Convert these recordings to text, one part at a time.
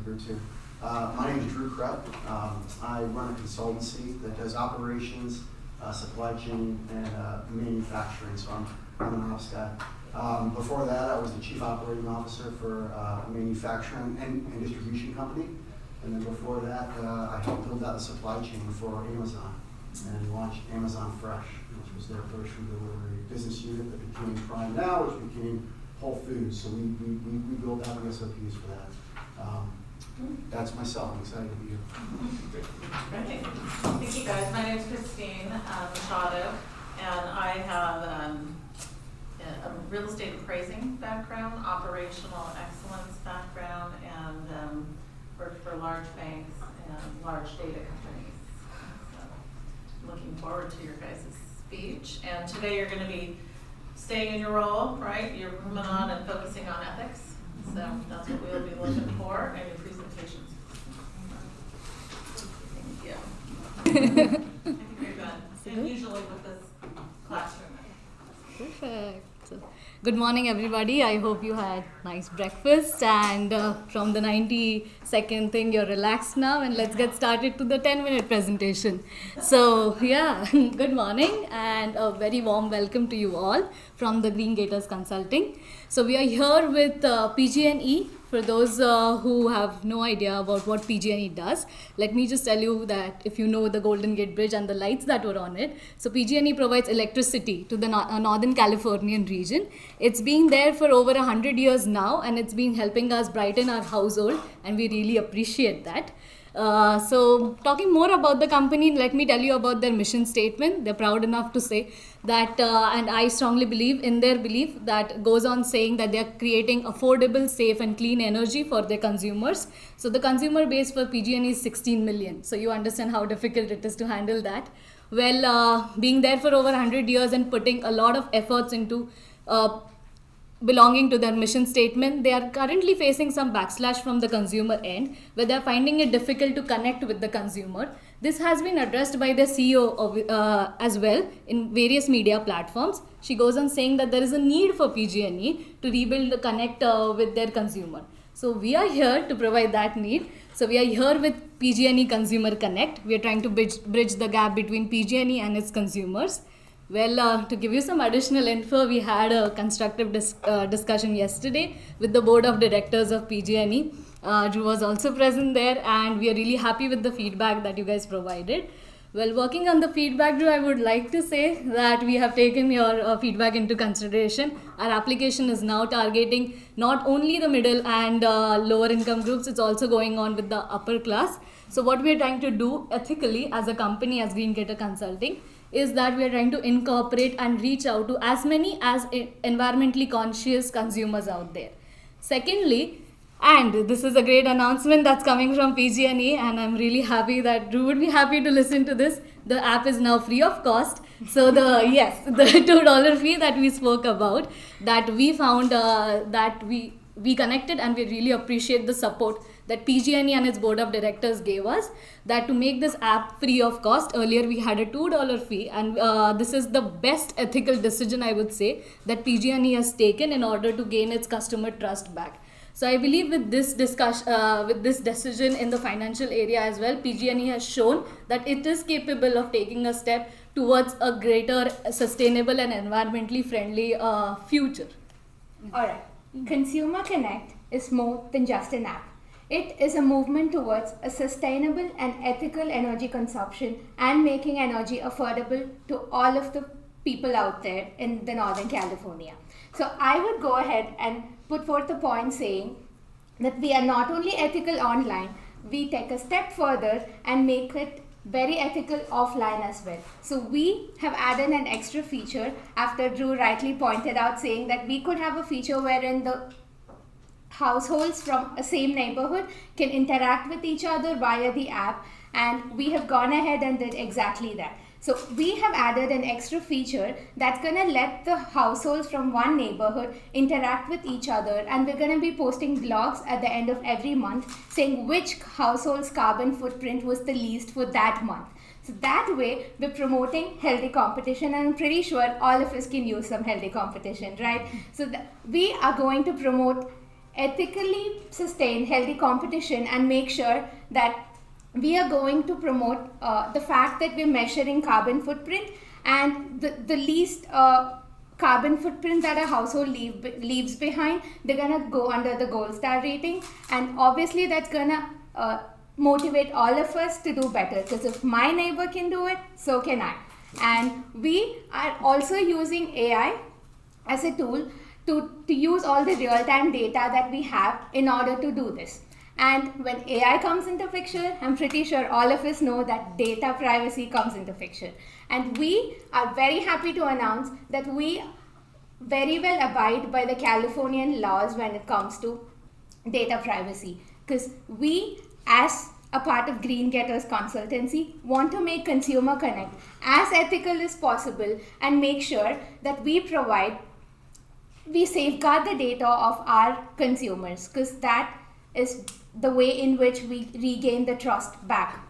Here too. My name is Drew Krupp. I run a consultancy that does operations, supply chain, and manufacturing, so I'm an ops guy. Before that, I was the chief operating officer for a manufacturing and distribution company. And then before that, I helped build out the supply chain for Amazon and launched Amazon Fresh, which was their first food delivery business unit that became Prime Now, which became Whole Foods. So we built out the SOPs for that. That's myself. I'm excited to be here. Great. Thank you guys. My name is Christine Machado, and I have a real estate appraising background, operational excellence background, and worked for large banks and large data companies. So looking forward to your guys' speech. And today you're going to be staying in your role, right? You're moving on and focusing on ethics. So that's what we'll be looking for in your presentations. Thank you. I think you're good. And usually with this classroom. Perfect. Good morning, everybody. I hope you had nice breakfast, and from the 90-second thing, you're relaxed now, and let's get started to the 10-minute presentation. So, yeah, good morning, and a very warm welcome to you all from the Green Gators Consulting. So, we are here with PG&E. For those who have no idea about what PG&E does, let me just tell you that if you know the Golden Gate Bridge and the lights that were on it, so PG&E provides electricity to the Northern Californian region. It's been there for over 100 years now, and it's been helping us brighten our household, and we really appreciate that. So talking more about the company, let me tell you about their mission statement. They're proud enough to say that, and I strongly believe in their belief, that goes on saying that they're creating affordable, safe and clean energy for their consumers. So the consumer base for PG&E is 16 million. So you understand how difficult it is to handle that. Well, being there for over 100 years and putting a lot of efforts into belonging to their mission statement, they are currently facing some backslash from the consumer end, where they are finding it difficult to connect with the consumer. This has been addressed by the CEO as well in various media platforms. She goes on saying that there is a need for PG&E to rebuild the connect with their consumer. So we are here to provide that need. So we are here with PG&E Consumer Connect. We are trying to bridge the gap between PG&E and its consumers. Well, to give you some additional info, we had a constructive discussion yesterday with the board of directors of PG&E. Drew was also present there, and we are really happy with the feedback that you guys provided. Well, working on the feedback, Drew, I would like to say that we have taken your feedback into consideration. Our application is now targeting not only the middle and lower income groups, it's also going on with the upper class. So what we are trying to do ethically as a company, as Green Gator Consulting, is that we are trying to incorporate and reach out to as many as environmentally conscious consumers out there. Secondly, and this is a great announcement that's coming from PG&E, and I'm really happy that Drew would be happy to listen to this. The app is now free of cost. So the $2 fee that we spoke about, that we found that we connected, and we really appreciate the support that PG&E and its board of directors gave us, that to make this app free of cost. Earlier we had a $2 fee, and this is the best ethical decision, I would say, that PG&E has taken in order to gain its customer trust back. So I believe with this discussion, with this decision in the financial area as well, PG&E has shown that it is capable of taking a step towards a greater sustainable and environmentally friendly future. Alright, Consumer Connect is more than just an app. It is a movement towards a sustainable and ethical energy consumption and making energy affordable to all of the people out there in the Northern California. So I would go ahead and put forth the point saying that we are not only ethical online, we take a step further and make it very ethical offline as well. So we have added an extra feature after Drew rightly pointed out, saying that we could have a feature wherein the households from a same neighborhood can interact with each other via the app, and we have gone ahead and did exactly that. So we have added an extra feature that's going to let the households from one neighborhood interact with each other, and we're going to be posting blogs at the end of every month saying which household's carbon footprint was the least for that month. So that way we're promoting healthy competition, and I'm pretty sure all of us can use some healthy competition, right? So we are going to promote ethically sustain healthy competition and make sure that we are going to promote the fact that we're measuring carbon footprint, and the least carbon footprint that a household leaves behind, they're gonna go under the gold star rating, and obviously that's gonna motivate all of us to do better, because if my neighbor can do it, so can I. And we are also using AI as a tool to use all the real-time data that we have in order to do this. And when AI comes into picture, I'm pretty sure all of us know that data privacy comes into picture. And we are very happy to announce that we very well abide by the Californian laws when it comes to data privacy. Because we, as a part of Green Getters Consultancy, want to make Consumer Connect as ethical as possible and make sure that we safeguard the data of our consumers, because that is the way in which we regain the trust back,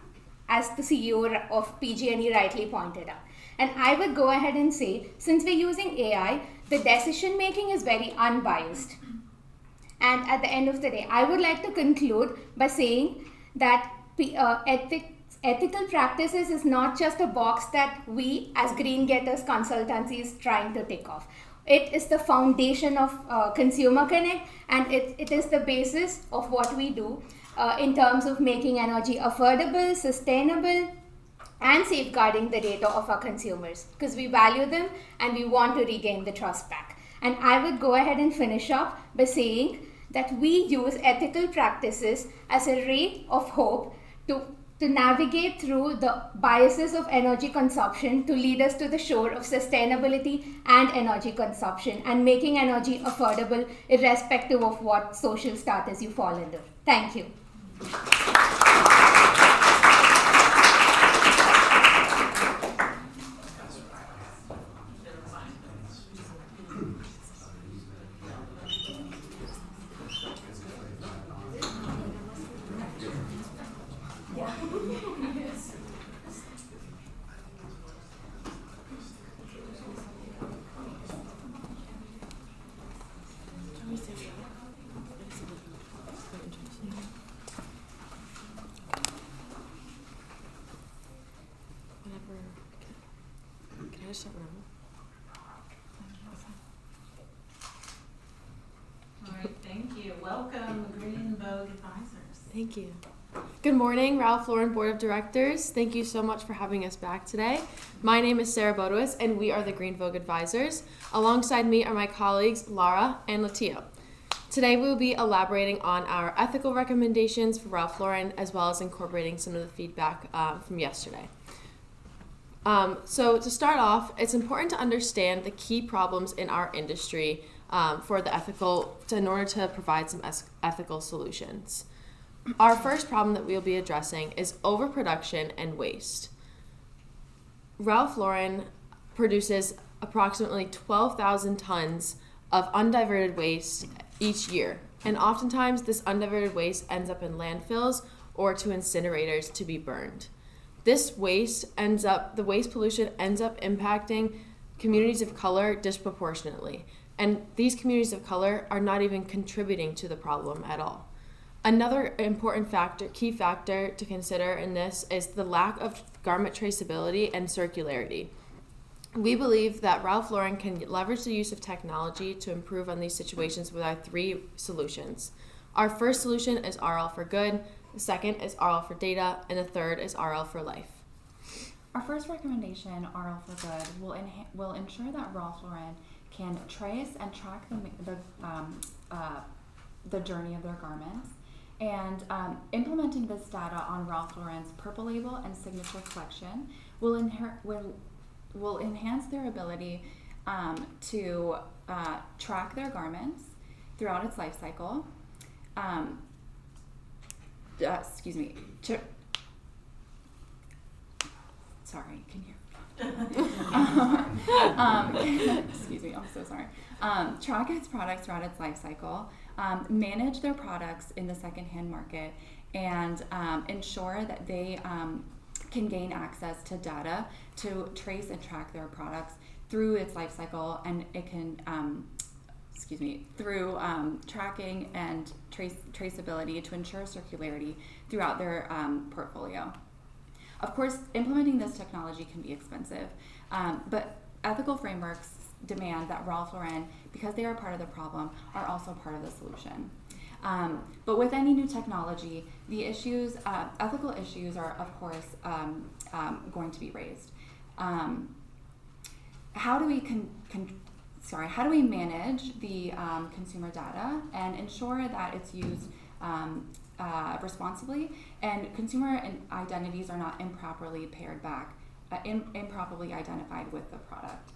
as the CEO of PG&E rightly pointed out. And I would go ahead and say, since we're using AI, the decision making is very unbiased. And at the end of the day, I would like to conclude by saying that ethical practices is not just a box that we as Green Getters Consultancy is trying to tick off. It is the foundation of Consumer Connect, and it is the basis of what we do in terms of making energy affordable, sustainable, and safeguarding the data of our consumers, because we value them and we want to regain the trust back. And I would go ahead and finish up by saying that we use ethical practices as a ray of hope to navigate through the biases of energy consumption to lead us to the shore of sustainability and energy consumption, and making energy affordable irrespective of what social status you fall under. Thank you. All right, thank you. Welcome, GreenVogue Advisors. Thank you. Good morning, Ralph Lauren Board of Directors. Thank you so much for having us back today. My name is Sarah Bodowitz, and we are the GreenVogue Advisors. Alongside me are my colleagues, Lara and Latia. Today we will be elaborating on our ethical recommendations for Ralph Lauren, as well as incorporating some of the feedback from yesterday. So to start off, it's important to understand the key problems in our industry in order to provide some ethical solutions. Our first problem that we'll be addressing is overproduction and waste. Ralph Lauren produces approximately 12,000 tons of undiverted waste each year, and oftentimes this undiverted waste ends up in landfills or to incinerators to be burned. The waste pollution ends up impacting communities of color disproportionately, and these communities of color are not even contributing to the problem at all. Another important key factor to consider in this is the lack of garment traceability and circularity. We believe that Ralph Lauren can leverage the use of technology to improve on these situations with our 3 solutions. Our first solution is RL for Good, the second is RL for Data, and the third is RL for Life. Our first recommendation, RL for Good, will ensure that Ralph Lauren can trace and track the journey of their garments. And implementing this data on Ralph Lauren's Purple Label and Signature Collection will enhance their ability to track their garments throughout its life cycle. Sorry, can you? Excuse me, I'm so sorry. Track its products throughout its life cycle, manage their products in the secondhand market, and ensure that they can gain access to data to trace and track their products through its life cycle, and it can through tracking and traceability to ensure circularity throughout their portfolio. Of course, implementing this technology can be expensive, but ethical frameworks demand that Ralph Lauren, because they are part of the problem, are also part of the solution. But with any new technology, the issues, ethical issues are, of course, going to be raised. How do we manage the consumer data and ensure that it's used responsibly, and consumer identities are not improperly paired back, improperly identified with the product?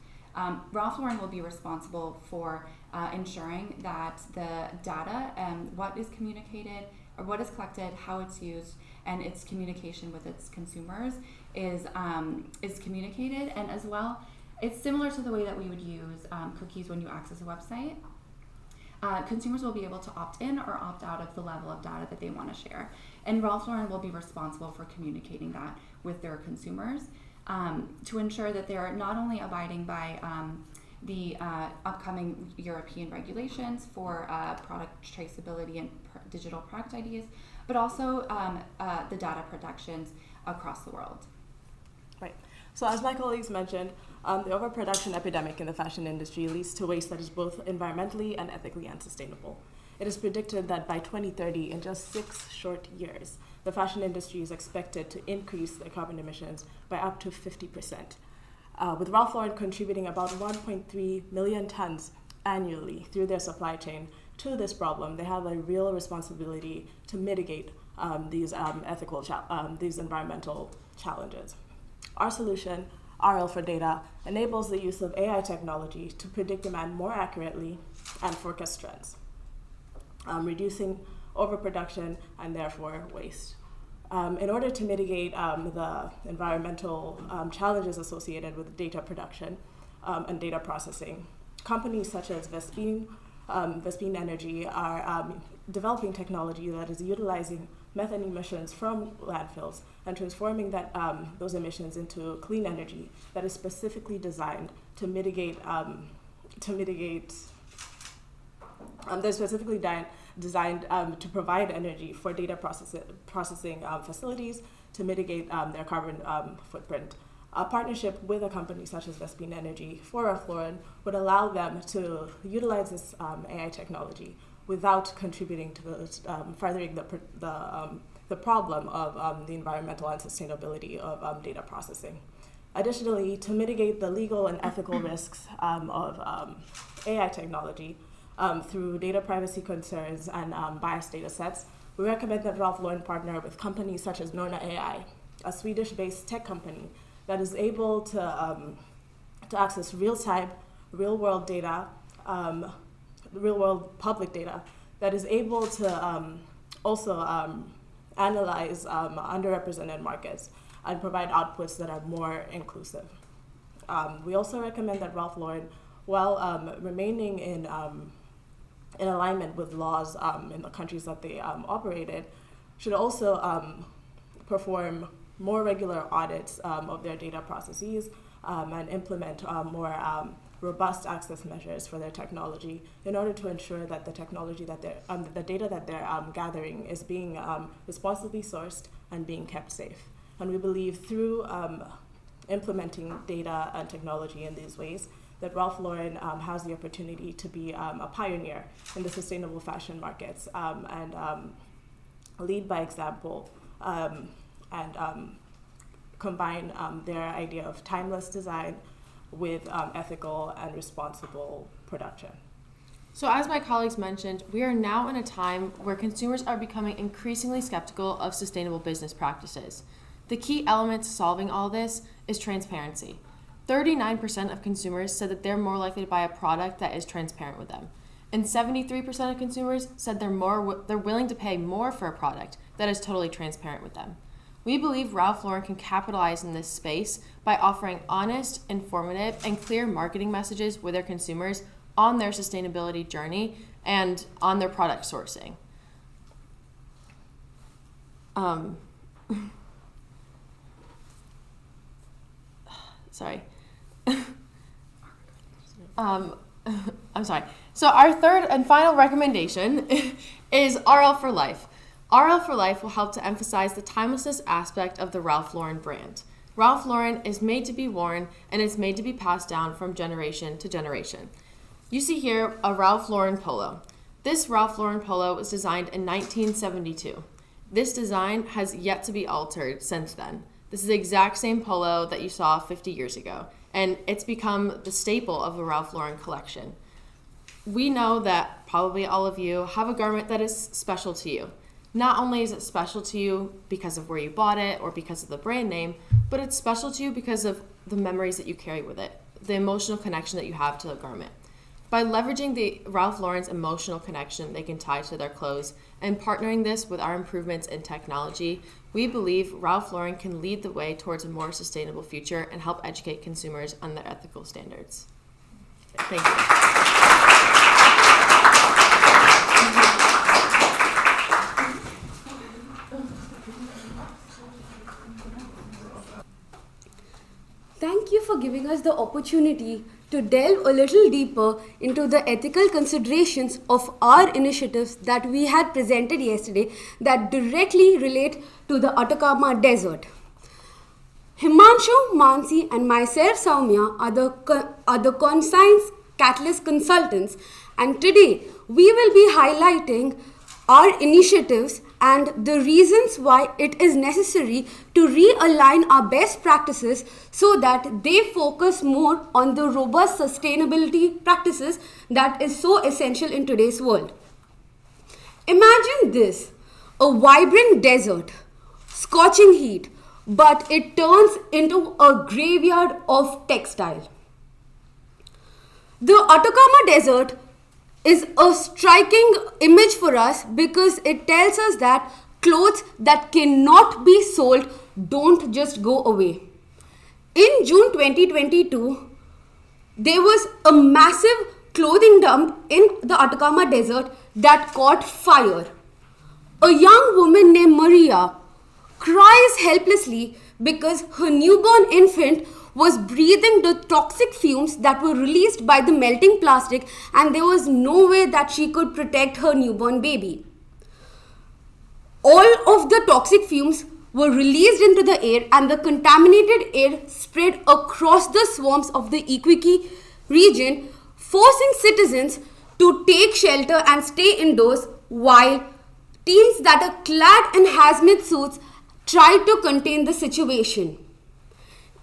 Ralph Lauren will be responsible for ensuring that the data and what is communicated, or what is collected, how it's used, and its communication with its consumers is communicated. And as well, it's similar to the way that we would use cookies when you access a website. Consumers will be able to opt in or opt out of the level of data that they want to share. And Ralph Lauren will be responsible for communicating that with their consumers to ensure that they're not only abiding by the upcoming European regulations for product traceability and digital product IDs, but also the data protections across the world. Right. So as my colleagues mentioned, the overproduction epidemic in the fashion industry leads to waste that is both environmentally and ethically unsustainable. It is predicted that by 2030, in just 6 short years, the fashion industry is expected to increase their carbon emissions by up to 50%. With Ralph Lauren contributing about 1.3 million tons annually through their supply chain to this problem, they have a real responsibility to mitigate these environmental challenges. Our solution, RL for Data, enables the use of AI technology to predict demand more accurately and forecast trends, reducing overproduction and therefore waste. In order to mitigate the environmental challenges associated with data production and data processing, companies such as Vespine Energy are developing technology that is utilizing methane emissions from landfills and transforming those emissions into clean energy that is specifically designed to mitigate. They're specifically designed to provide energy for data processing facilities to mitigate their carbon footprint. A partnership with a company such as Vespine Energy for Ralph Lauren would allow them to utilize this AI technology without contributing to furthering the problem of the environmental unsustainability of data processing. Additionally, to mitigate the legal and ethical risks of AI technology through data privacy concerns and biased data sets, we recommend that Ralph Lauren partner with companies such as Norna AI, a Swedish-based tech company that is able to access real-time, real-world data, real-world public data that is able to also analyze underrepresented markets and provide outputs that are more inclusive. We also recommend that Ralph Lauren, while remaining in alignment with laws in the countries that they operate in, should also perform more regular audits of their data processes and implement more robust access measures for their technology in order to ensure that the technology that the data that they're gathering is being responsibly sourced and being kept safe. And we believe through implementing data and technology in these ways that Ralph Lauren has the opportunity to be a pioneer in the sustainable fashion markets and lead by example and combine their idea of timeless design with ethical and responsible production. So as my colleagues mentioned, we are now in a time where consumers are becoming increasingly skeptical of sustainable business practices. The key element to solving all this is transparency. 39% of consumers said that they're more likely to buy a product that is transparent with them. And 73% of consumers said they're willing to pay more for a product that is totally transparent with them. We believe Ralph Lauren can capitalize in this space by offering honest, informative, and clear marketing messages with their consumers on their sustainability journey and on their product sourcing. Sorry. I'm sorry. So our third and final recommendation is RL for Life. RL for Life will help to emphasize the timelessness aspect of the Ralph Lauren brand. Ralph Lauren is made to be worn, and it's made to be passed down from generation to generation. You see here a Ralph Lauren polo. This Ralph Lauren polo was designed in 1972. This design has yet to be altered since then. This is the exact same polo that you saw 50 years ago, and it's become the staple of the Ralph Lauren collection. We know that probably all of you have a garment that is special to you. Not only is it special to you because of where you bought it or because of the brand name, but it's special to you because of the memories that you carry with it, the emotional connection that you have to the garment. By leveraging the Ralph Lauren's emotional connection they can tie to their clothes and partnering this with our improvements in technology, we believe Ralph Lauren can lead the way towards a more sustainable future and help educate consumers on their ethical standards. Thank you. Thank you for giving us the opportunity to delve a little deeper into the ethical considerations of our initiatives that we had presented yesterday that directly relate to the Atacama Desert. Himanshu, Mansi and myself, Soumya, are the Conscience Catalyst consultants, and today we will be highlighting our initiatives and the reasons why it is necessary to realign our best practices so that they focus more on the robust sustainability practices that is so essential in today's world. Imagine this, a vibrant desert, scorching heat, but it turns into a graveyard of textile. The Atacama Desert is a striking image for us because it tells us that clothes that cannot be sold don't just go away. In June 2022, there was a massive clothing dump in the Atacama Desert that caught fire. A young woman named Maria cries helplessly because her newborn infant was breathing the toxic fumes that were released by the melting plastic, and there was no way that she could protect her newborn baby. All of the toxic fumes were released into the air, and the contaminated air spread across the swamps of the IBESCC region, forcing citizens to take shelter and stay indoors while teams that are clad in hazmat suits tried to contain the situation.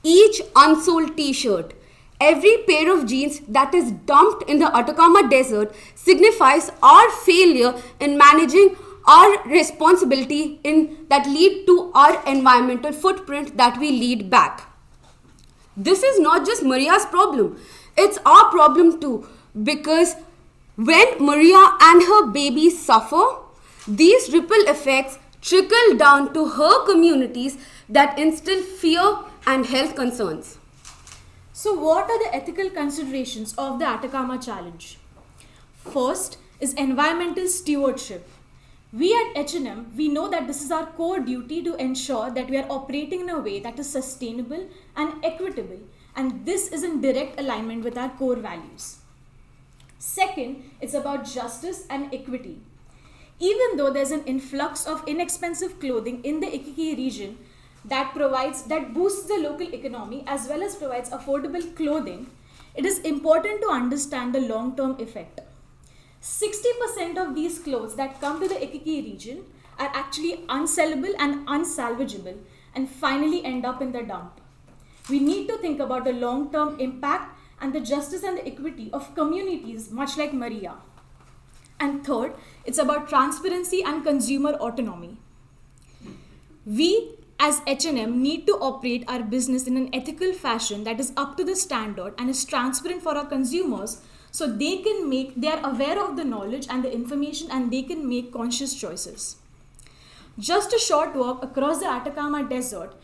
Each unsold t-shirt, every pair of jeans that is dumped in the Atacama Desert signifies our failure in managing our responsibility that lead to our environmental footprint that we lead back. This is not just Maria's problem, it's our problem too, because when Maria and her baby suffer, these ripple effects trickle down to her communities that instill fear and health concerns. So what are the ethical considerations of the Atacama Challenge? First is environmental stewardship. We at H&M, we know that this is our core duty to ensure that we are operating in a way that is sustainable and equitable, and this is in direct alignment with our core values. Second, it's about justice and equity. Even though there's an influx of inexpensive clothing in the IBESCC region, that boosts the local economy as well as provides affordable clothing, it is important to understand the long-term effect. 60% of these clothes that come to the IBESCC region are actually unsellable and unsalvageable and finally end up in the dump. We need to think about the long-term impact and the justice and the equity of communities much like Maria. And third, it's about transparency and consumer autonomy. We as H&M need to operate our business in an ethical fashion that is up to the standard and is transparent for our consumers so they are aware of the knowledge and the information and they can make conscious choices. Just a short walk across the Atacama Desert,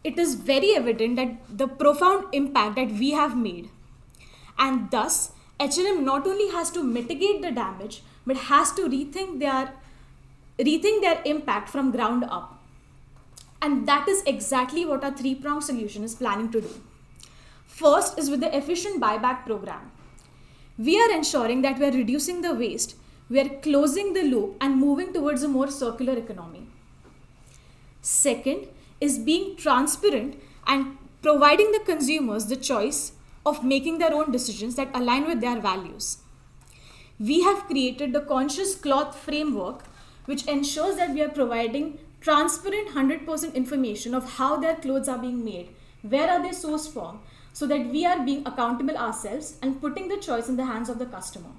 it is very evident that the profound impact that we have made. And thus, H&M not only has to mitigate the damage, but has to rethink their impact from ground up. And that is exactly what our three-pronged solution is planning to do. First is with the efficient buyback program. we are ensuring that we are reducing the waste, we are closing the loop and moving towards a more circular economy. Second is being transparent and providing the consumers the choice of making their own decisions that align with their values. We have created the Conscious Cloth Framework, which ensures that we are providing transparent 100% information of how their clothes are being made, where are they sourced from, so that we are being accountable ourselves and putting the choice in the hands of the customer.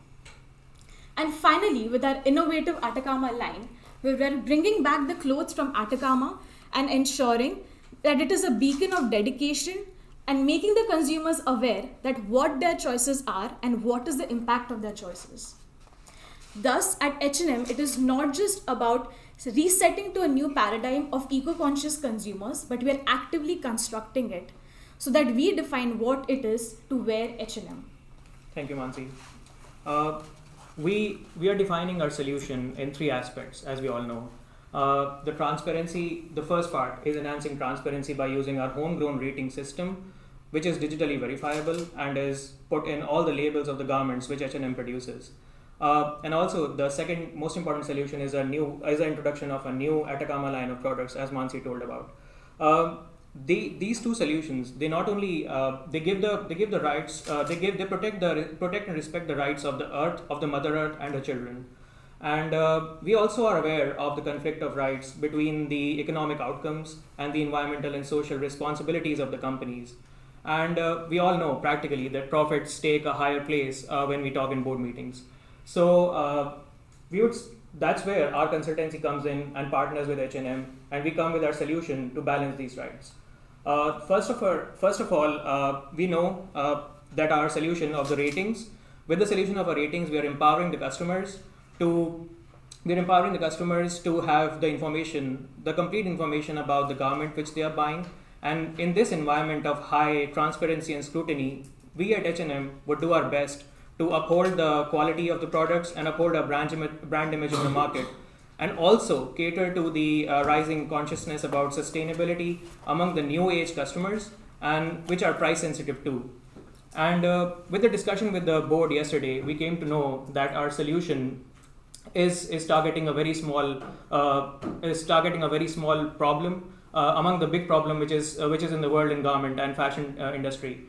And finally, with our innovative Atacama line, where we are bringing back the clothes from Atacama and ensuring that it is a beacon of dedication and making the consumers aware that what their choices are and what is the impact of their choices. Thus, at H&M, it is not just about resetting to a new paradigm of eco-conscious consumers, but we are actively constructing it so that we define what it is to wear H&M. Thank you, Mansi. We are defining our solution in 3 aspects, as we all know. The transparency, the first part is enhancing transparency by using our homegrown rating system, which is digitally verifiable and is put in all the labels of the garments which H&M produces. And also the second most important solution is the introduction of a new Atacama line of products, as Mansi told about. These 2 solutions, they not only they give the rights, they protect and respect the rights of the earth, of the Mother Earth and her children. And we also are aware of the conflict of rights between the economic outcomes and the environmental and social responsibilities of the companies. And we all know practically that profits take a higher place when we talk in board meetings. So that's where our consultancy comes in and partners with H&M, and we come with our solution to balance these rights. First of all, we know that our solution of the ratings, with the solution of our ratings, we are empowering the customers to have the information, the complete information about the garment which they are buying. And in this environment of high transparency and scrutiny, we at H&M would do our best to uphold the quality of the products and uphold our brand image in the market, and also cater to the rising consciousness about sustainability among the new age customers, and which are price sensitive too. And with the discussion with the board yesterday, we came to know that our solution is targeting a very small problem among the big problem which is in the world in garment and fashion industry.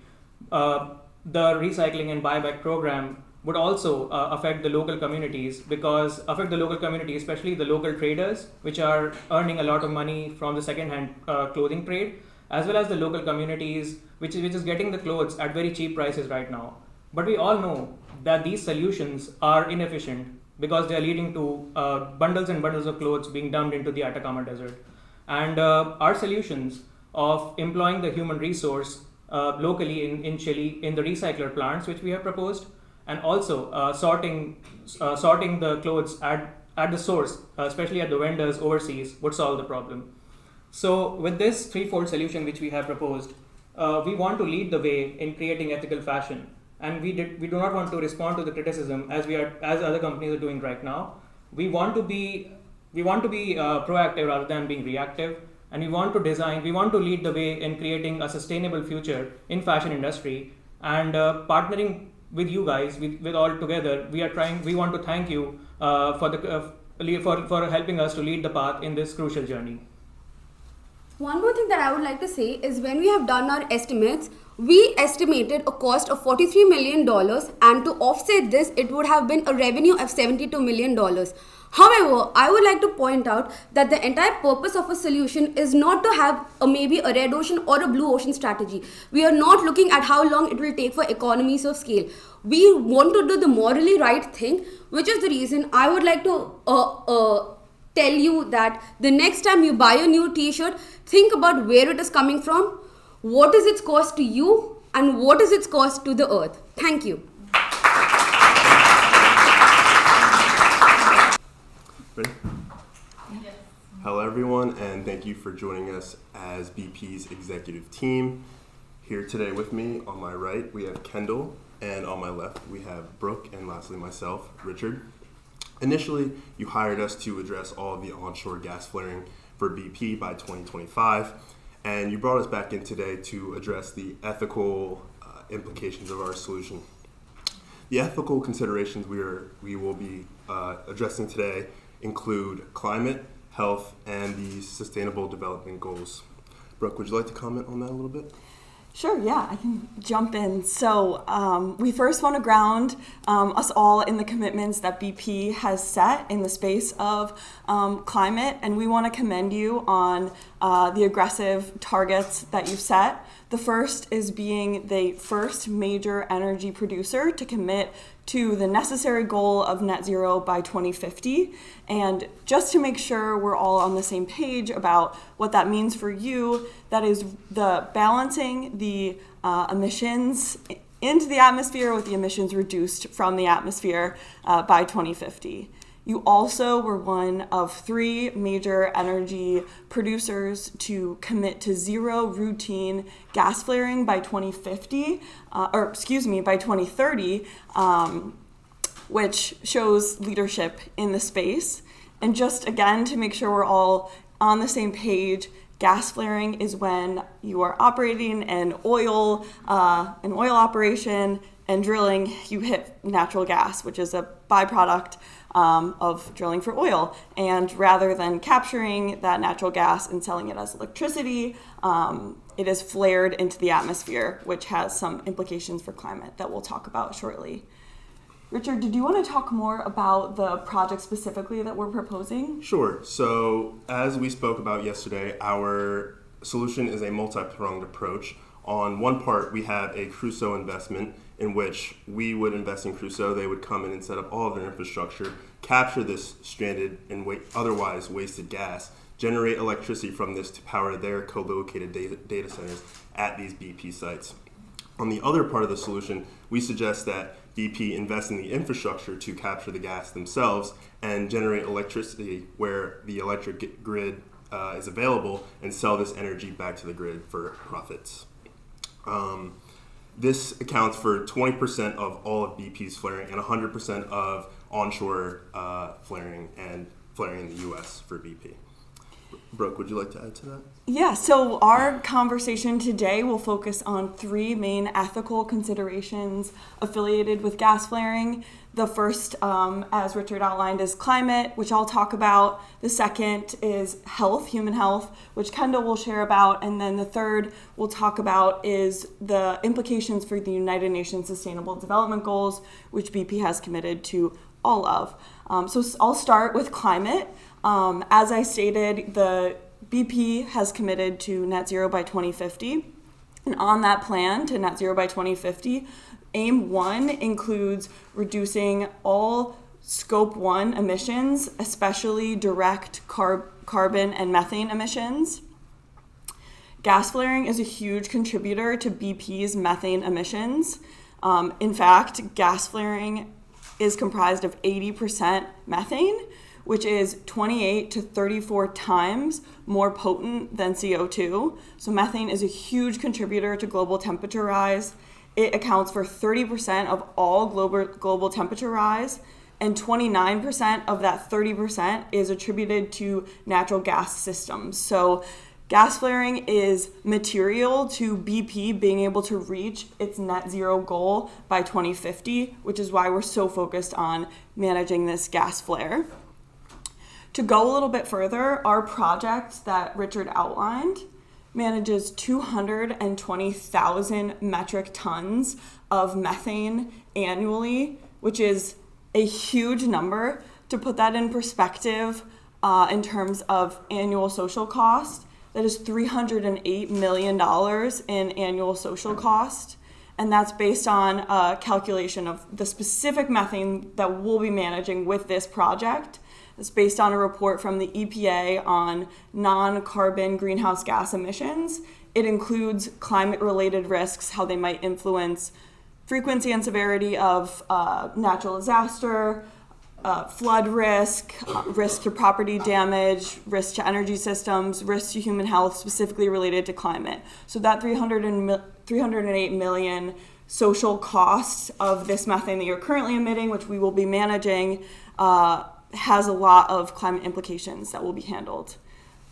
The recycling and buyback program would also affect the local communities, especially the local traders, which are earning a lot of money from the second-hand clothing trade, as well as the local communities, which is getting the clothes at very cheap prices right now. But we all know that these solutions are inefficient because they are leading to bundles and bundles of clothes being dumped into the Atacama Desert. And our solutions of employing the human resource locally in Chile in the recycler plants, which we have proposed, and also sorting the clothes at the source, especially at the vendors overseas, would solve the problem. So with this 3-fold solution which we have proposed, we want to lead the way in creating ethical fashion, and we do not want to respond to the criticism as other companies are doing right now. We want to be proactive rather than being reactive. And we want to lead the way in creating a sustainable future in fashion industry, and partnering with you guys, with all together, we want to thank you for helping us to lead the path in this crucial journey. One more thing that I would like to say is when we have done our estimates, we estimated a cost of $43 million, and to offset this, it would have been a revenue of $72 million. However, I would like to point out that the entire purpose of a solution is not to have maybe a red ocean or a blue ocean strategy. We are not looking at how long it will take for economies of scale. We want to do the morally right thing, which is the reason I would like to tell you that the next time you buy a new t-shirt, think about where it is coming from, what is its cost to you, and what is its cost to the earth. Thank you. Ready? Yes. Hello everyone, and thank you for joining us as BP's executive team. Here today with me, on my right, we have Kendall, and on my left, we have Brooke, and lastly myself, Richard. Initially, you hired us to address all of the onshore gas flaring for BP by 2025, and you brought us back in today to address the ethical implications of our solution. The ethical considerations we will be addressing today include climate, health, and the Sustainable Development Goals. Brooke, would you like to comment on that a little bit? Sure, yeah, I can jump in. So we first want to ground us all in the commitments that BP has set in the space of climate, and we want to commend you on the aggressive targets that you've set. The first is being the first major energy producer to commit to the necessary goal of net zero by 2050. And just to make sure we're all on the same page about what that means for you, that is the balancing the emissions into the atmosphere with the emissions reduced from the atmosphere by 2050. You also were one of 3 major energy producers to commit to zero routine gas flaring by 2050, by 2030, which shows leadership in the space. And just again, to make sure we're all on the same page, gas flaring is when you are operating an oil operation and drilling, you hit natural gas, which is a byproduct of drilling for oil. And rather than capturing that natural gas and selling it as electricity, it is flared into the atmosphere, which has some implications for climate that we'll talk about shortly. Richard, did you want to talk more about the project specifically that we're proposing? Sure. So as we spoke about yesterday, our solution is a multi-pronged approach. On one part, we have a Crusoe investment in which we would invest in Crusoe. They would come in and set up all of their infrastructure, capture this stranded and otherwise wasted gas, generate electricity from this to power their co-located data centers at these BP sites. On the other part of the solution, we suggest that BP invest in the infrastructure to capture the gas themselves and generate electricity where the electric grid is available and sell this energy back to the grid for profits. This accounts for 20% of all of BP's flaring and 100% of onshore flaring and flaring in the US for BP. Brooke, would you like to add to that? Yeah, so our conversation today will focus on 3 main ethical considerations affiliated with gas flaring. The first, as Richard outlined, is climate, which I'll talk about. The second is health, human health, which Kendall will share about. And then the third we'll talk about is the implications for the United Nations Sustainable Development Goals, which BP has committed to all of. So I'll start with climate. As I stated, the BP has committed to net zero by 2050. And on that plan to net zero by 2050, Aim 1 includes reducing all Scope 1 emissions, especially direct carbon and methane emissions. Gas flaring is a huge contributor to BP's methane emissions. In fact, gas flaring is comprised of 80% methane, which is 28 to 34 times more potent than CO2. So methane is a huge contributor to global temperature rise. It accounts for 30% of all global temperature rise, and 29% of that 30% is attributed to natural gas systems. So gas flaring is material to BP being able to reach its net zero goal by 2050, which is why we're so focused on managing this gas flare. To go a little bit further, our project that Richard outlined manages 220,000 metric tons of methane annually, which is a huge number. To put that in perspective, in terms of annual social cost, that is $308 million in annual social cost. And that's based on a calculation of the specific methane that we'll be managing with this project. It's based on a report from the EPA on non-carbon greenhouse gas emissions. It includes climate-related risks, how they might influence frequency and severity of natural disaster, flood risk, risk to property damage, risk to energy systems, risk to human health, specifically related to climate. So that 308 million social costs of this methane that you're currently emitting, which we will be managing, has a lot of climate implications that will be handled.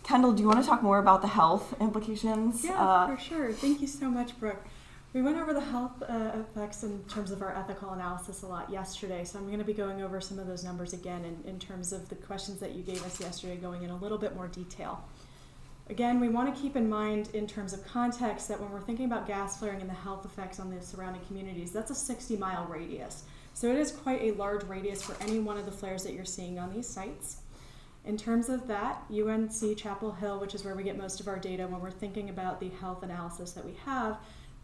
Kendall, do you want to talk more about the health implications? Yeah, for sure. Thank you so much, Brooke. We went over the health effects in terms of our ethical analysis a lot yesterday, so I'm going to be going over some of those numbers again in terms of the questions that you gave us yesterday, going in a little bit more detail. Again, we want to keep in mind in terms of context that when we're thinking about gas flaring and the health effects on the surrounding communities, that's a 60-mile radius. So it is quite a large radius for any one of the flares that you're seeing on these sites. In terms of that, UNC Chapel Hill, which is where we get most of our data when we're thinking about the health analysis that we have,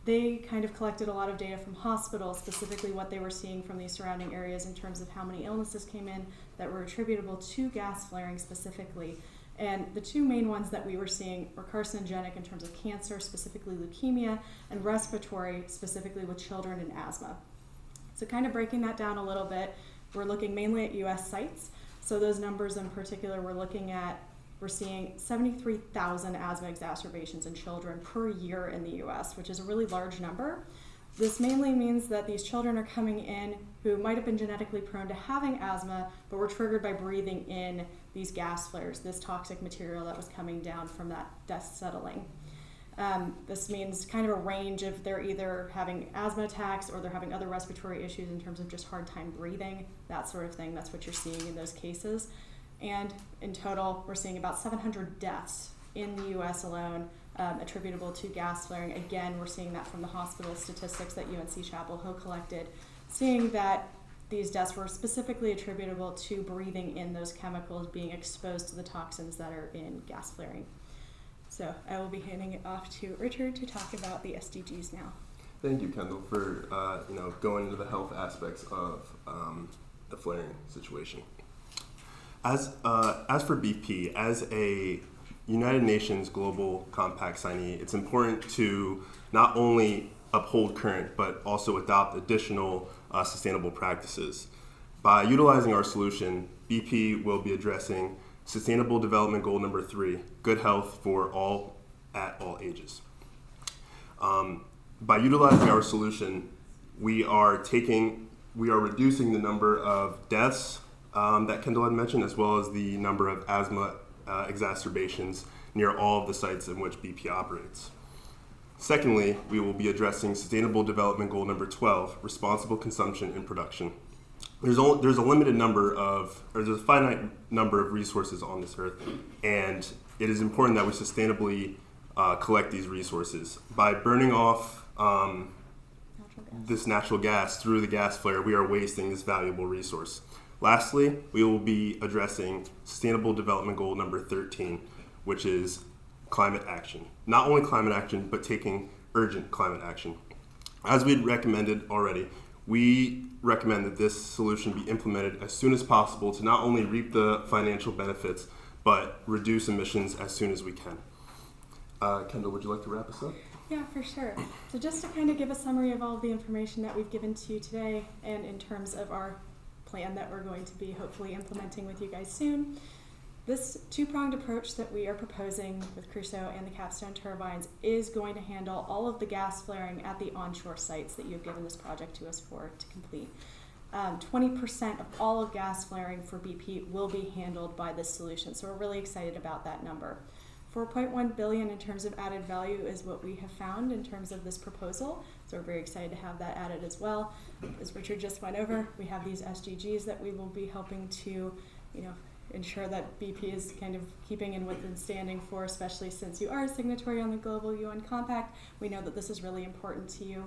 they kind of collected a lot of data from hospitals, specifically what they were seeing from these surrounding areas in terms of how many illnesses came in that were attributable to gas flaring specifically. And the two main ones that we were seeing were carcinogenic in terms of cancer, specifically leukemia, and respiratory, specifically with children and asthma. So kind of breaking that down a little bit, we're looking mainly at US sites. So those numbers in particular we're seeing 73,000 asthma exacerbations in children per year in the US, which is a really large number. This mainly means that these children are coming in who might have been genetically prone to having asthma, but were triggered by breathing in these gas flares, this toxic material that was coming down from that dust settling. This means kind of a range of they're either having asthma attacks or they're having other respiratory issues in terms of just hard time breathing, that sort of thing. That's what you're seeing in those cases. And in total, we're seeing about 700 deaths in the US alone attributable to gas flaring. Again, we're seeing that from the hospital statistics that UNC Chapel Hill collected, seeing that these deaths were specifically attributable to breathing in those chemicals, being exposed to the toxins that are in gas flaring. So I will be handing it off to Richard to talk about the SDGs now. Thank you, Kendall, for going into the health aspects of the flaring situation. As for BP, as a United Nations Global Compact signee, it's important to not only uphold current, but also adopt additional sustainable practices. By utilizing our solution, BP will be addressing Sustainable Development Goal number 3, good health for all at all ages. By utilizing our solution, we are reducing the number of deaths that Kendall had mentioned, as well as the number of asthma exacerbations near all of the sites in which BP operates. Secondly, we will be addressing Sustainable Development Goal number 12, responsible consumption and production. There's a finite number of resources on this earth, and it is important that we sustainably collect these resources. By burning off this natural gas through the gas flare, we are wasting this valuable resource. Lastly, we will be addressing Sustainable Development Goal number 13, which is climate action. Not only climate action, but taking urgent climate action. As we had recommended already, we recommend that this solution be implemented as soon as possible to not only reap the financial benefits, but reduce emissions as soon as we can. Kendall, would you like to wrap us up? Yeah, for sure. So just to kind of give a summary of all of the information that we've given to you today, and in terms of our plan that we're going to be hopefully implementing with you guys soon. This two-pronged approach that we are proposing with Crusoe and the capstone turbines is going to handle all of the gas flaring at the onshore sites that you've given this project to us to complete. 20% of all of gas flaring for BP will be handled by this solution, so we're really excited about that number. 4.1 billion in terms of added value is what we have found in terms of this proposal, so we're very excited to have that added as well. As Richard just went over, we have these SDGs that we will be helping to, ensure that BP is kind of keeping in with and standing for, especially since you are a signatory on the Global UN Compact. We know that this is really important to you.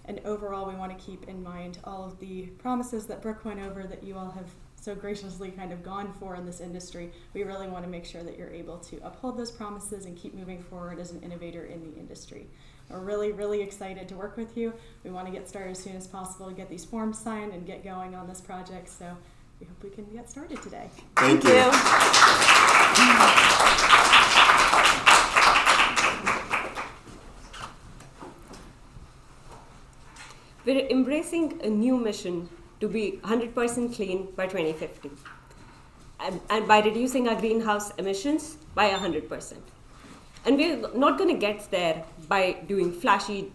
And overall, we want to keep in mind all of the promises that Brooke went over that you all have so graciously kind of gone for in this industry. We really want to make sure that you're able to uphold those promises and keep moving forward as an innovator in the industry. We're really, really excited to work with you. We want to get started as soon as possible to get these forms signed and get going on this project. So we hope we can get started today. Thank you. We're embracing a new mission to be 100% clean by 2050, and by reducing our greenhouse emissions by 100%. And we're not going to get there by doing flashy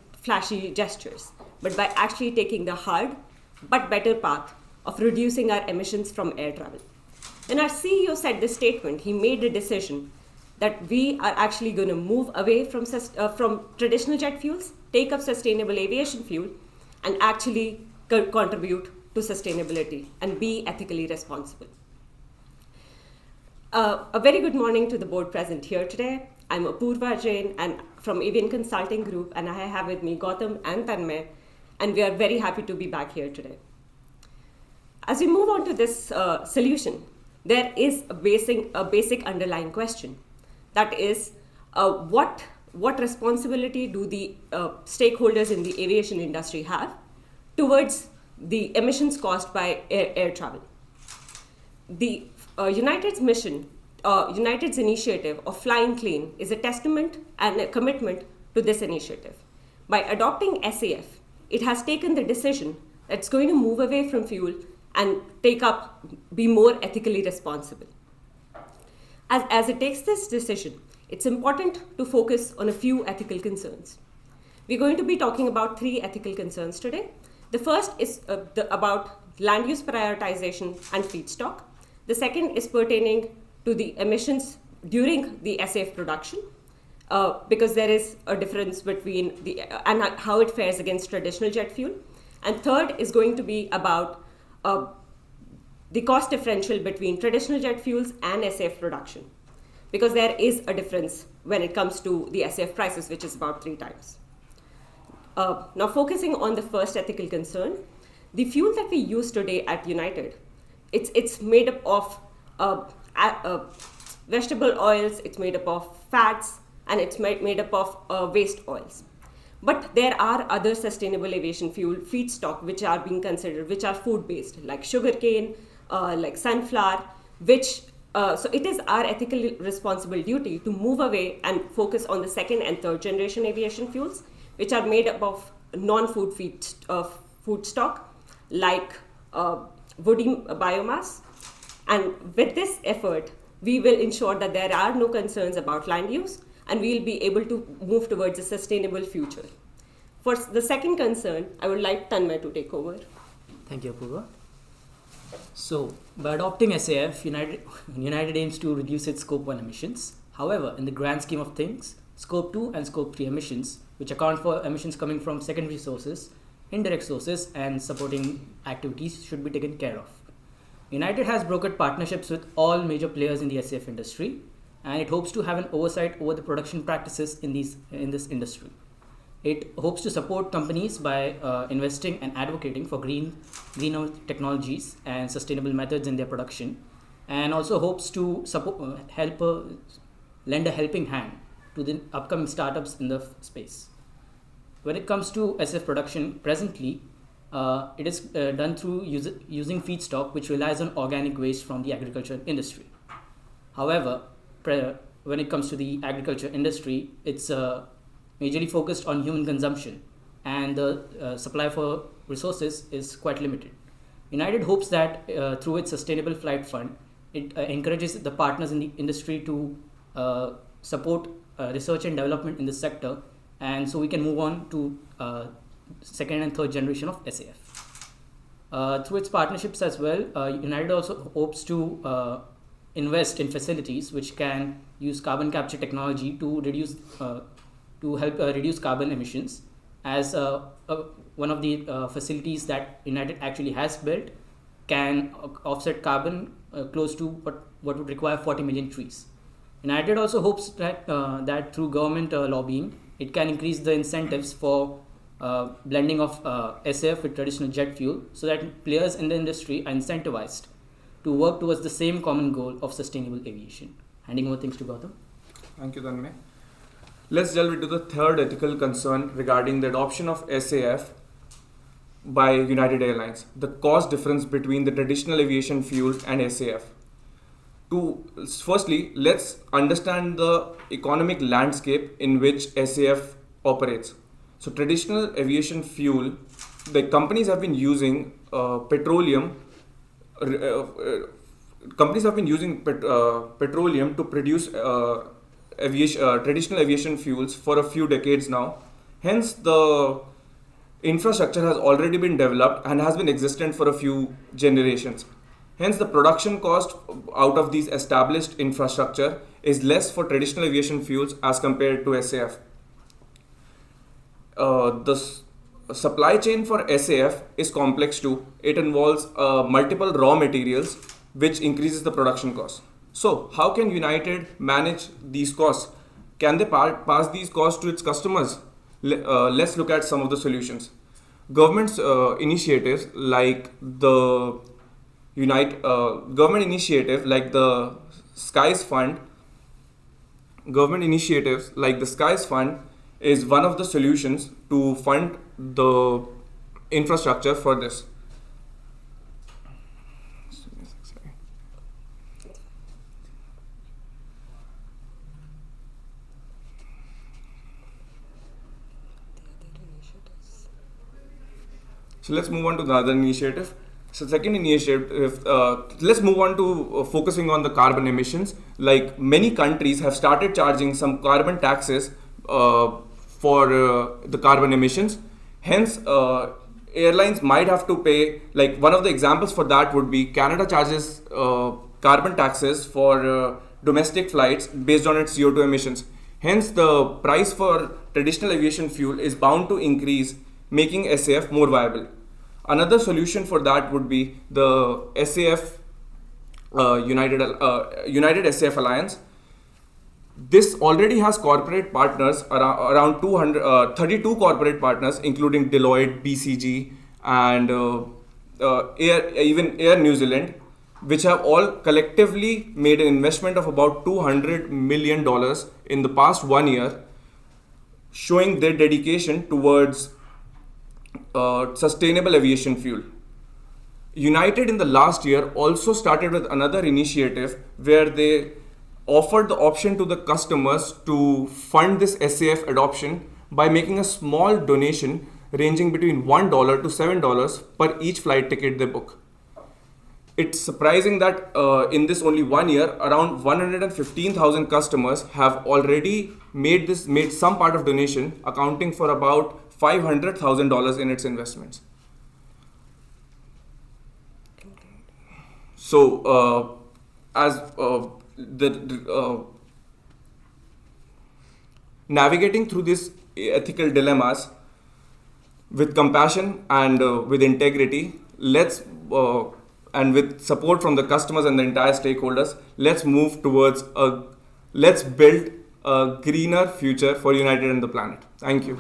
gestures, but by actually taking the hard but better path of reducing our emissions from air travel. When our CEO said this statement, he made a decision that we are actually going to move away from traditional jet fuels take up sustainable aviation fuel and actually contribute to sustainability and be ethically responsible. A very good morning to the board present here today. I'm Apurva Jain and from Avian Consulting Group, and I have with me Gautam and Tanmay, and we are very happy to be back here today. As we move on to this solution, there is a basic underlying question. That is, what responsibility do the stakeholders in the aviation industry have towards the emissions caused by air travel? The United's mission, United's initiative of Flying Clean is a testament and a commitment to this initiative. By adopting SAF, it has taken the decision that it's going to move away from fuel and be more ethically responsible. As it takes this decision, it's important to focus on a few ethical concerns. We're going to be talking about 3 ethical concerns today. The first is about land use prioritization and feedstock. The second is pertaining to the emissions during the SAF production, because there is a difference between and how it fares against traditional jet fuel. And third is going to be about the cost differential between traditional jet fuels and SAF production, because there is a difference when it comes to the SAF prices, which is about 3 times. Now focusing on the first ethical concern, the fuel that we use today at United, it's made up of vegetable oils, it's made up of fats, and it's made up of waste oils. But there are other sustainable aviation fuel feedstock which are being considered, which are food-based, like sugarcane, like sunflower, so it is our ethical responsible duty to move away and focus on the 2nd and 3rd generation aviation fuels, which are made up of non-food food stock, like woody biomass. And with this effort, we will ensure that there are no concerns about land use, and we will be able to move towards a sustainable future. For the second concern, I would like Tanmay to take over. Thank you, Apurva. So, by adopting SAF, United aims to reduce its Scope 1 emissions. However, in the grand scheme of things, Scope 2 and Scope 3 emissions, which account for emissions coming from secondary sources, indirect sources, and supporting activities, should be taken care of. United has brokered partnerships with all major players in the SAF industry, and it hopes to have an oversight over the production practices in this industry. It hopes to support companies by investing and advocating for greener technologies and sustainable methods in their production, and also hopes to lend a helping hand to the upcoming startups in the space. When it comes to SAF production, presently, it is done through using feedstock which relies on organic waste from the agriculture industry. However, when it comes to the agriculture industry, it's majorly focused on human consumption, and the supply for resources is quite limited. United hopes that through its Sustainable Flight Fund, it encourages the partners in the industry to support research and development in this sector, and so we can move on to 2nd and 3rd generation of SAF. Through its partnerships as well, United also hopes to invest in facilities which can use carbon capture technology to help reduce carbon emissions, as one of the facilities that United actually has built can offset carbon close to what would require 40 million trees. United also hopes that through government lobbying, it can increase the incentives for blending of SAF with traditional jet fuel, so that players in the industry are incentivized to work towards the same common goal of sustainable aviation. Handing over things to Gautam. Thank you, Tanmay. Let's delve into the third ethical concern regarding the adoption of SAF by United Airlines, the cost difference between the traditional aviation fuel and SAF. Firstly, let's understand the economic landscape in which SAF operates. So traditional aviation fuel, the companies have been using petroleum to produce traditional aviation fuels for a few decades now. Hence, the infrastructure has already been developed and has been existent for a few generations. Hence, the production cost out of these established infrastructure is less for traditional aviation fuels as compared to SAF. supply chain for SAF is complex too. It involves multiple raw materials, which increases the production cost. So, how can United manage these costs? Can they pass these costs to its customers? Let's look at some of the solutions. Government's initiatives like the government initiative like the Skies Fund. Government initiatives like the Skies Fund is one of the solutions to fund the infrastructure for this. So let's move on to the other initiative. So second initiative, let's move on to focusing on the carbon emissions. Like many countries have started charging some carbon taxes for the carbon emissions. Hence, airlines might have to pay, like one of the examples for that would be Canada charges carbon taxes for domestic flights based on its CO2 emissions. Hence, the price for traditional aviation fuel is bound to increase, making SAF more viable. Another solution for that would be the SAF United SAF Alliance. This already has corporate partners, around 32 corporate partners, including Deloitte, BCG, and even Air New Zealand, which have all collectively made an investment of about $200 million in the past 1 year, showing their dedication towards sustainable aviation fuel. United in the last year also started with another initiative where they offered the option to the customers to fund this SAF adoption by making a small donation ranging between $1 to $7 per each flight ticket they book. It's surprising that in this only 1 year, around 115,000 customers have already made some part of donation, accounting for about $500,000 in its investments. So, navigating through these ethical dilemmas with compassion and with integrity, and with support from the customers and the entire stakeholders, let's build a greener future for United and the planet. Thank you.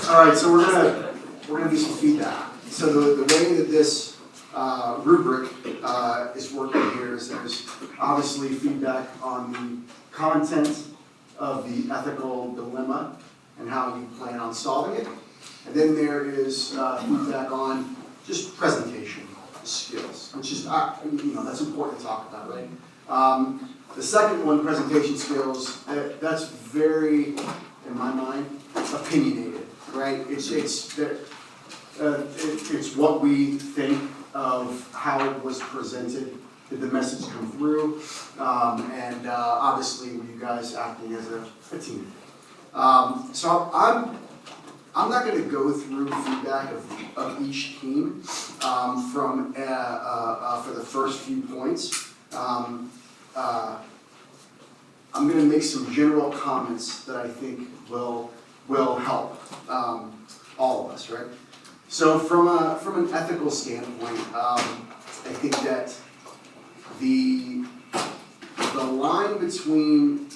All right, so we're gonna do some feedback. So the way that this rubric is working here is there's obviously feedback on the content of the ethical dilemma and how you plan on solving it, and then there is feedback on just presentation skills, which is that's important to talk about, right? The second one, presentation skills, that's very, in my mind, opinionated, right? It's what we think of how it was presented. Did the message come through? And obviously, were you guys acting as a team? So I'm not going to go through feedback of each team for the first few points. I'm going to make some general comments that I think will help all of us, right? So from an ethical standpoint, I think that the line between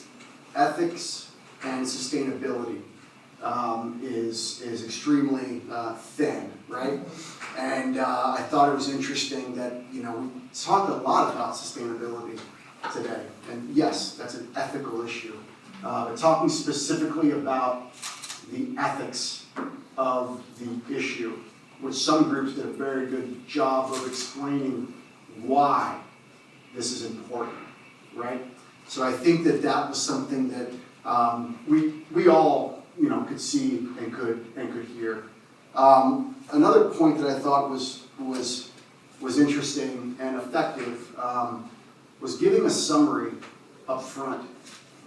ethics and sustainability is extremely thin, right? And I thought it was interesting that we talked a lot about sustainability today, and yes, that's an ethical issue. But talking specifically about the ethics of the issue, which some groups did a very good job of explaining why this is important, right? So I think that was something that we all could see and could hear. Another point that I thought was interesting and effective was giving a summary up front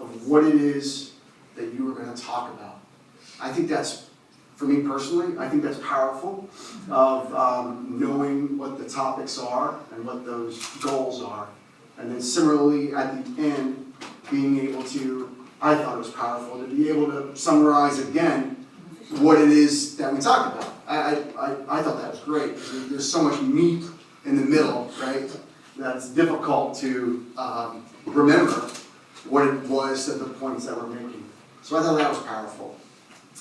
of what it is that you were going to talk about. I think that's for me personally, I think that's powerful of knowing what the topics are and what those goals are. And then similarly at the end, being able to, I thought it was powerful to be able to summarize again what it is that we talked about. I thought that was great. There's so much meat in the middle, right, that it's difficult to remember what it was that the points that we're making. So I thought that was powerful.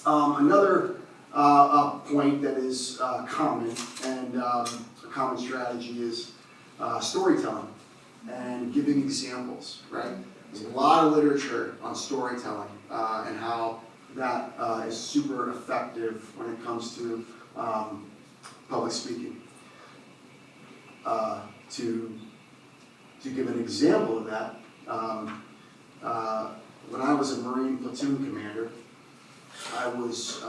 Another point that is common and a common strategy is storytelling and giving examples, right? There's a lot of literature on storytelling and how that is super effective when it comes to public speaking. To give an example of that, when I was a Marine platoon commander, I was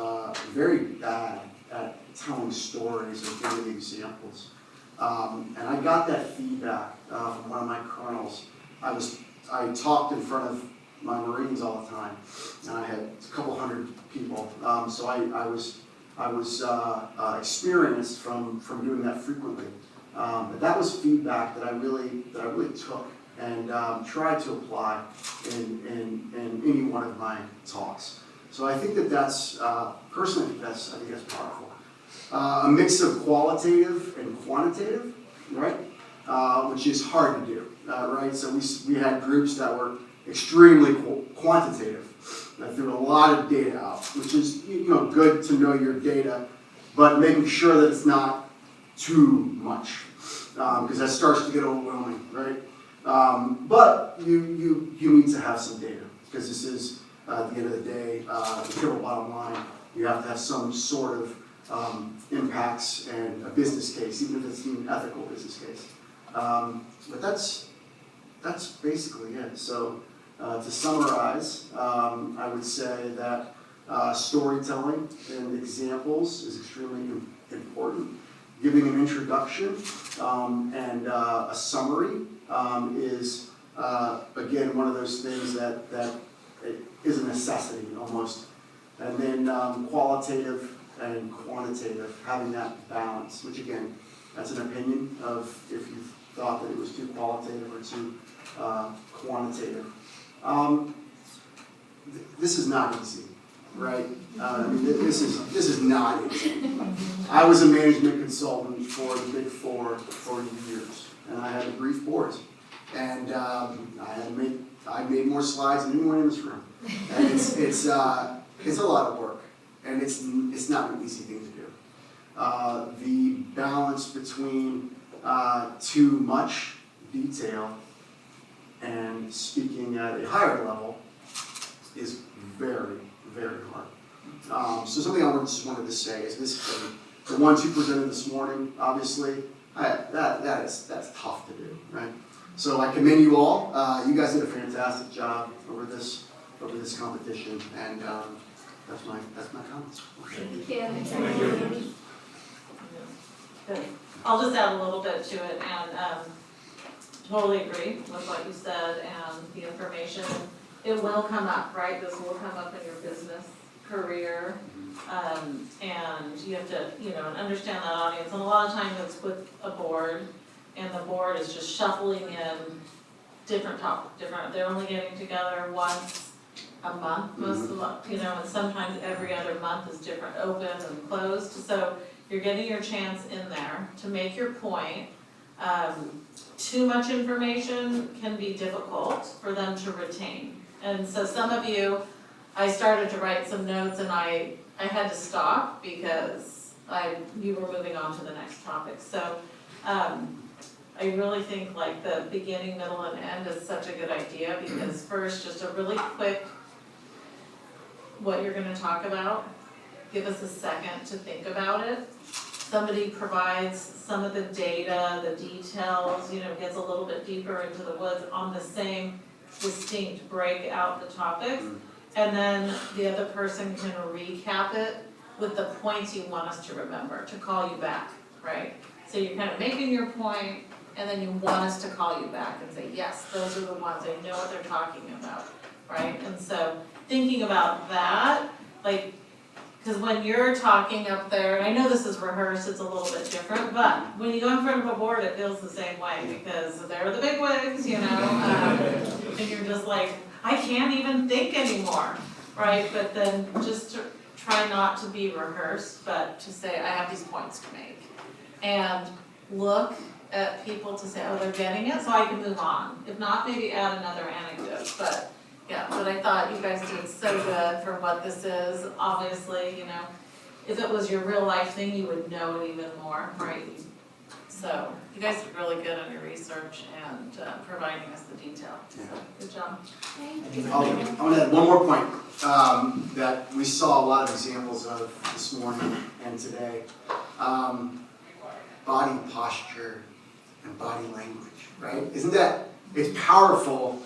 very bad at telling stories or giving examples. And I got that feedback from one of my colonels. I talked in front of my Marines all the time, and I had a couple hundred people. So I was experienced from doing that frequently. But that was feedback that I really took and tried to apply in any one of my talks. So I think that's personally I think that's powerful. A mix of qualitative and quantitative, right? Which is hard to do, right? So we had groups that were extremely quantitative, that threw a lot of data out, which is good to know your data, but making sure that it's not too much, because that starts to get overwhelming, right? But you need to have some data, because this is at the end of the day the triple bottom line. You have to have some sort of impacts and a business case, even if it's an ethical business case. But that's basically it. So to summarize, I would say that storytelling and examples is extremely important. Giving an introduction and a summary is, again, one of those things that is a necessity almost. And then qualitative and quantitative, having that balance, which again, that's an opinion of if you thought that it was too qualitative or too quantitative. This is not easy, right? This is not easy. I was a management consultant for the Big Four for years, and I had to brief boards, and I made more slides than anyone in this room, and it's a lot of work, and it's not an easy thing to do. The balance between too much detail and speaking at a higher level is very, very hard. So something I just wanted to say is this: the ones who presented this morning, obviously, that's tough to do, right? So I commend you all. You guys did a fantastic job over this competition, and that's my comments. Thank you. Good. I'll just add a little bit to it, and totally agree with what you said and the information. It will come up, right? This will come up in your business career, and you have to, understand that audience. And a lot of times it's with a board, and the board is just shuffling in different topics. They're only getting together once a month, most of the, and sometimes every other month is different, open and closed. So you're getting your chance in there to make your point. Too much information can be difficult for them to retain. And so some of you, I started to write some notes and I had to stop because you were moving on to the next topic. So I really think like the beginning, middle, and end is such a good idea, because first, just a really quick, what you're going to talk about, give us a second to think about it. Somebody provides some of the data, the details, gets a little bit deeper into the woods on the same distinct break out the topics, and then the other person can recap it with the points you want us to remember, to call you back, right? So you're kind of making your point, and then you want us to call you back and say, yes, those are the ones, I know what they're talking about, right? And so thinking about that, like, Because when you're talking up there, and I know this is rehearsed, it's a little bit different, but when you go in front of a board, it feels the same way because they're the big wigs, you know, and you're just like, I can't even think anymore, right? But then just to try not to be rehearsed, but to say, I have these points to make. And look at people to say, oh, they're getting it, so I can move on. If not, maybe add another anecdote, but yeah, but I thought you guys did so good for what this is. Obviously, you know, if it was your real life thing, you would know it even more, right? So you guys did really good on your research and providing us the detail. So, good job. Thank you. I want to add one more point that we saw a lot of examples of this morning and today. Body posture and body language, right? Isn't that, it's powerful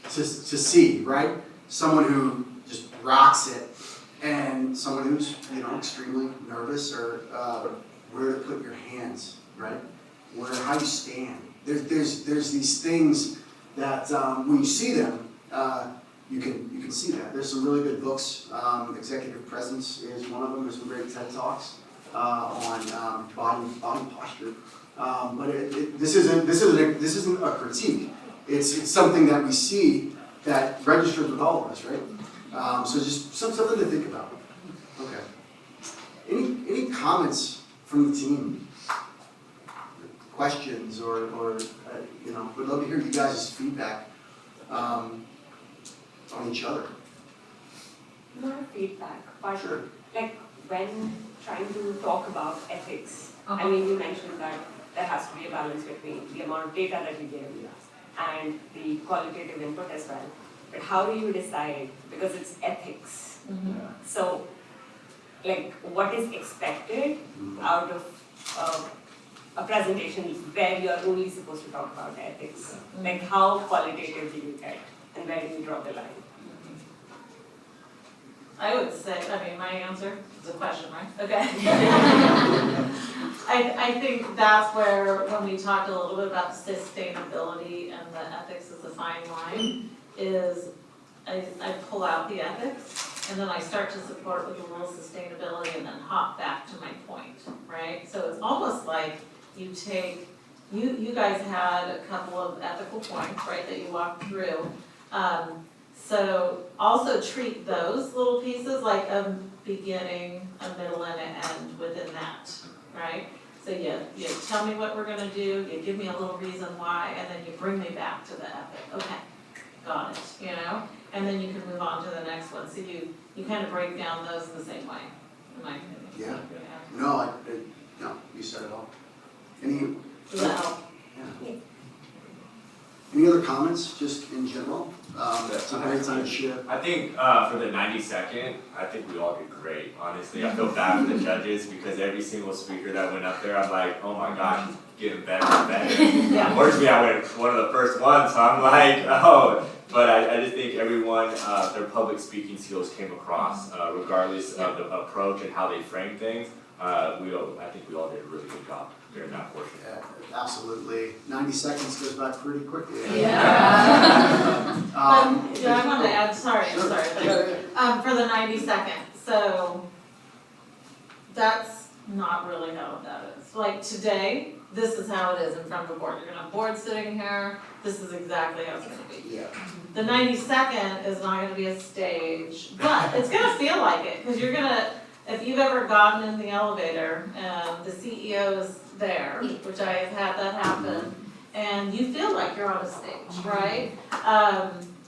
to see, right? Someone who just rocks it and someone who's, you know, extremely nervous, or where to put your hands, right? How you stand. There's these things that when you see them, you can see that. There's some really good books. Executive Presence is one of them. There's some great TED Talks on body posture. But this isn't a critique. It's something that we see that registers with all of us, right? So just something to think about. Okay. Any comments from the team? Questions or you know, we'd love to hear you guys' feedback on each other. Not feedback, but Sure. like when trying to talk about ethics, I mean, you mentioned that there has to be a balance between the amount of data that we give and the qualitative input as well. But how do you decide, because it's ethics, so like what is expected out of a presentation where you are only supposed to talk about ethics? Like how qualitative do you get and where do you draw the line? I would say, I mean, my answer is a question, right? Okay. I think that's where, when we talked a little bit about sustainability and the ethics as a fine line, is I pull out the ethics and then I start to support with a little sustainability and then hop back to my point, right? So it's almost like you take, you guys had a couple of ethical points, right, that you walked through. So also treat those little pieces like a beginning, a middle, and an end within that, right? So you tell me what we're gonna do, you give me a little reason why, and then you bring me back to the epic. Okay, got it, you know? And then you can move on to the next one. So you kind of break down those in the same way, in my opinion. Yeah. No, no, you said it all. Does that help? Yeah. Any other comments, just in general? It's a great time to share. I think for the 90-second, I think we all did great, honestly. I feel bad for the judges because every single speaker that went up there, I'm like, oh my gosh, he's getting better and better. Unfortunately, I went one of the first ones, so I'm like, oh. But I just think everyone, their public speaking skills came across, regardless of the approach and how they frame things. I think we all did a really good job during that portion. Yeah, absolutely. 90 seconds goes by pretty quickly. Yeah. I wanted to add, Sure. for the 90 seconds. So that's not really how that is. Like today, this is how it is in front of a board. You're gonna have board sitting here. This is exactly how it's gonna be. Yeah. The 90-second is not gonna be a stage, but it's gonna feel like it because you're gonna. If you've ever gotten in the elevator and the CEO is there, which I have had that happen, and you feel like you're on a stage, right?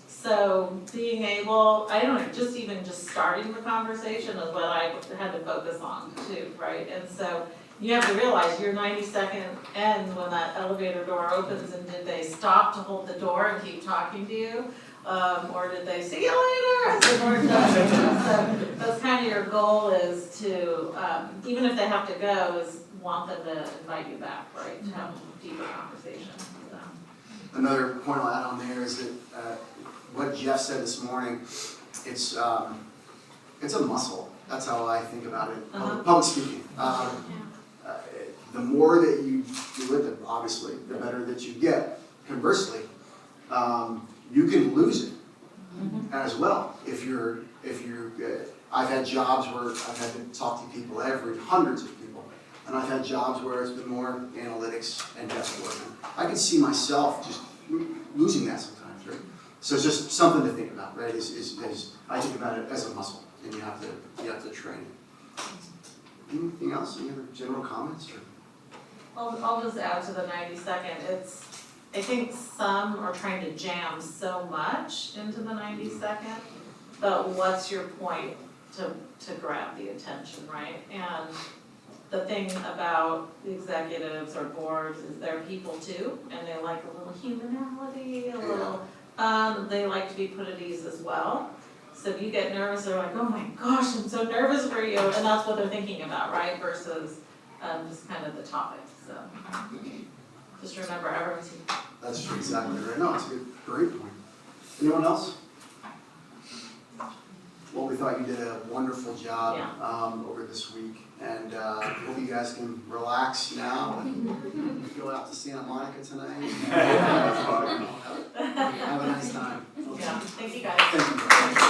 So being able, I don't know, just starting the conversation is what I had to focus on too, right? And so you have to realize your 90-second end when that elevator door opens, and did they stop to hold the door and keep talking to you? Or did they see you later as the door closes? So that's kind of your goal, is to, even if they have to go, is want them to invite you back, right? To have a deeper conversation. So. Another point I'll add on there is that what Jeff said this morning, it's a muscle. That's how I think about it. Public speaking. The more that you do it, obviously, the better that you get. Conversely, you can lose it as well if you're I've had jobs where I've had to talk to people, hundreds of people, and I've had jobs where it's been more analytics and desk work. I can see myself just losing that sometimes, right? So it's just something to think about, right? Is I think about it as a muscle, and you have to train it. Anything else? Any other general comments? Or? I'll just add to the 90-second. I think some are trying to jam so much into the 90-second, but what's your point to grab the attention, right? And the thing about executives or boards is they're people too, and they like a little humanality, a little, they like to be put at ease as well. So if you get nervous, they're like, oh my gosh, I'm so nervous for you, and that's what they're thinking about, right? Versus just kind of the topic, so. Just remember everyone's here. That's exactly right. No, it's a great point. Anyone else? Well, we thought you did a wonderful job over this week, and hope you guys can relax now and go out to Santa Monica tonight. Have a nice time. Yeah, thank you guys. Thank you.